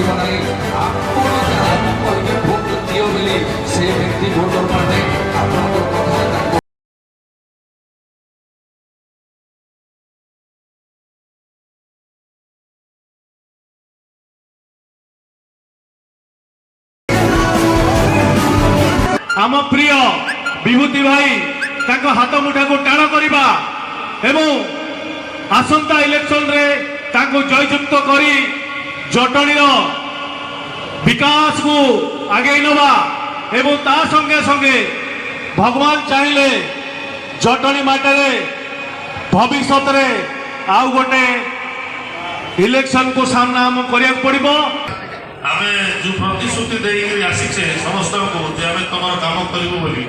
पड़ो ना आपण जहाँ कहे भोट दियो बोली से व्यक्ति भोटर मैंने आपण आम प्रिय विभूति भाई हाथ मुठा को टाण करवा एवं आसंता इलेक्शन रे जययुक्त करी जटणी विकास को आगे नवा एवं ता संगे संगे भगवान चाहिए जटणी माटे भविष्य आउ गोटे इलेक्शन को सामना आम करिया पड़ो आमे जो प्रतिश्रुति देकर आसीचे समस्त को जे आमे तमर काम करिवो बोली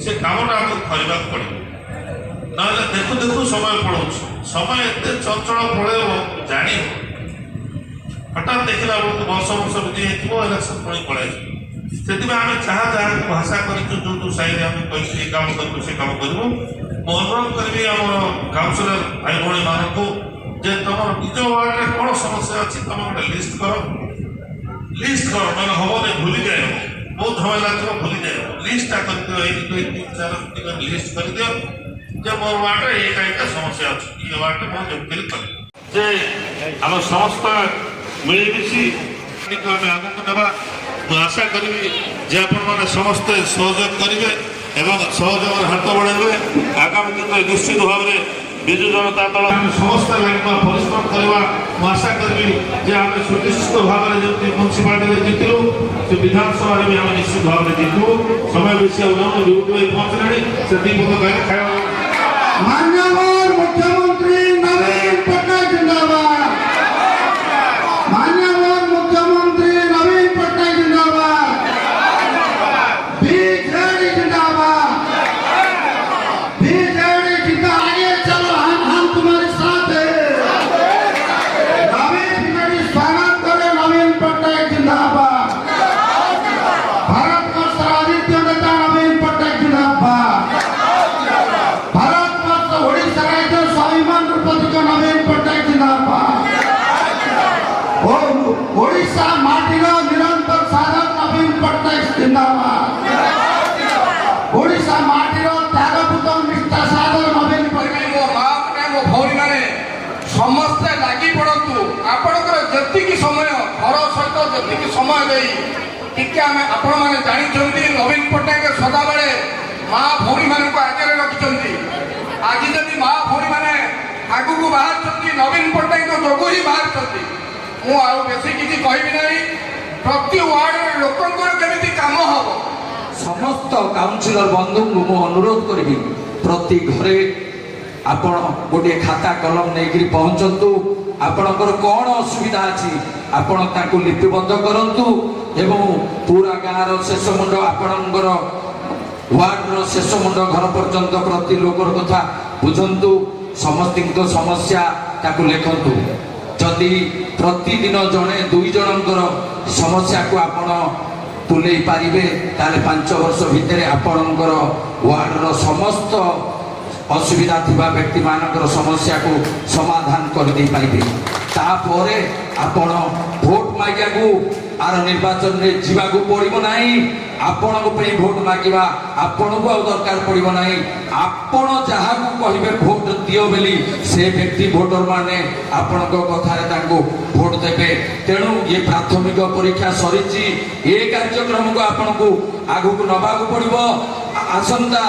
से कामटा आम करबा पड़े ना देखु देखु समय पड़ो समय एते चंचल पड़ेबो जानी हठात देखला बेलू वर्ष वर्ष बीती जाइए इलेक्शन पुणी पड़े से आम जहाँ जहाँ भाषा कर जो जो साइड आम कही काम करूँ से काम करूँ मु अनुरोध करी आम काउंसिलर भाई भाई मानक जे तुम निज वार्ड में कौन समस्या अच्छी तुम गोटे लिस्ट कर ना हम भूली जाए बहुत झमेला थो भूली जाए लिस्टा कर दियो 1 2 3 4 लिस्ट कर दियो जे मोर वार्ड एक समस्या अच्छी ये वार्ड में जबकि कर जे आम समस्त मिलमिशी आम आगे नवा मुझे आशा करी जे आपण समस्ते सहयोग करेंगे एवं सहयोग हाथ बढ़ाइबे आगामी दिन में निश्चित भाव में विजु जनता दल समस्त लाइन में परिश्रम करवा आशा करी जे आम सुनिश्चित भाव में जमी म्यूनिशिपालिटी जीतलु से विधानसभा भी आम निश्चित भाव में जीतलु समय बेसी पहुंचले से दीपक गाड़ी खाया माननीय मुख्यमंत्री नवीन पटनायक जिंदाबाद माननीय मुख्यमंत्री नवीन पटनायक जिंदाबाद बीजेडी जिंदाबाद बीजेडी जिंदा आगे चलो हम तुम्हारे साथ हैं नवीन मेरी स्वागत करें नवीन पटनायक जिंदाबाद भारत का सर्वाधिक नेता नवीन पटनायक जिंदाबाद भारत वर्ष ओडिशा राज्य स्वाभिमान प्रतीक नवीन पटनायक जिंदाबाद ओडिशा माटीर निरंतर साधक नवीन पटनायक जिंदाबाद ओडिशा माटीर त्यागपूत निष्ठा साधक नवीन पटनायक मो माँ मो भौरी मैंने समस्ते लगी पड़तु आपणकर जी समय घर सहित जी समय टी आम आपण मैंने जानते नवीन पटनायक सदाबले माँ भौरी मान आगे रखिंट आज जब माँ भौरी मैंने आगू बाहर नवीन पटनायक जो ही बाहर मुझे किसी कहबी ना प्रति वार्ड लोकंर केमी कम हम समस्त काउंसिलर बंधु मु अनुरोध करी प्रति घरे आपण गोटे खाता कलम नहीं पहुंचतु आपणकर कौन असुविधा अच्छी आपण ताकू लिपिबद्ध करंतु एवं पूरा गाँव शेष मुंड आपणकर वार्ड शेष मुंड घर पर्यंत प्रति लोकर कथा बुझंतु समस्त समस्या ताकू लिखंतु जदि प्रतिदिन जड़े दुई जनकर समस्या को आपण तुले पारिबे ताले 5 वर्ष भितर आपणकर वार्डर समस्त असुविधा थिबा व्यक्ति मानकर समस्या को समाधान कर दे पारिबे तापरे आपण भोट मागिया को आर निर्वाचन में जीवाकू पड़ो ना आपण भोट मागिबा आपण को दरकार पड़ो ना आपण जहाँ कहे भोट दियो बोली से व्यक्ति भोटर माने आपण कथार भोट देवे तेणु ये प्राथमिक परीक्षा सरी ये कार्यक्रम को आपण को आगू नवा पड़ो आसंता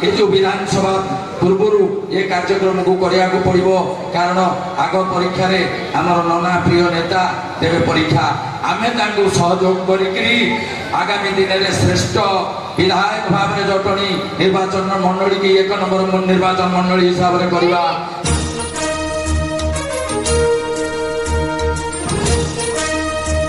ये जो विधानसभा पूर्वर ये कार्यक्रम को करने को पड़ो कारण आग परीक्षा रे आमर नना प्रिय नेता देवे परीक्षा आमे तांको सहयोग करी आगामी दिन में श्रेष्ठ विधायक भाव में जटणी निर्वाचन मंडली की 1 नंबर निर्वाचन मंडली हिसाब से करवा।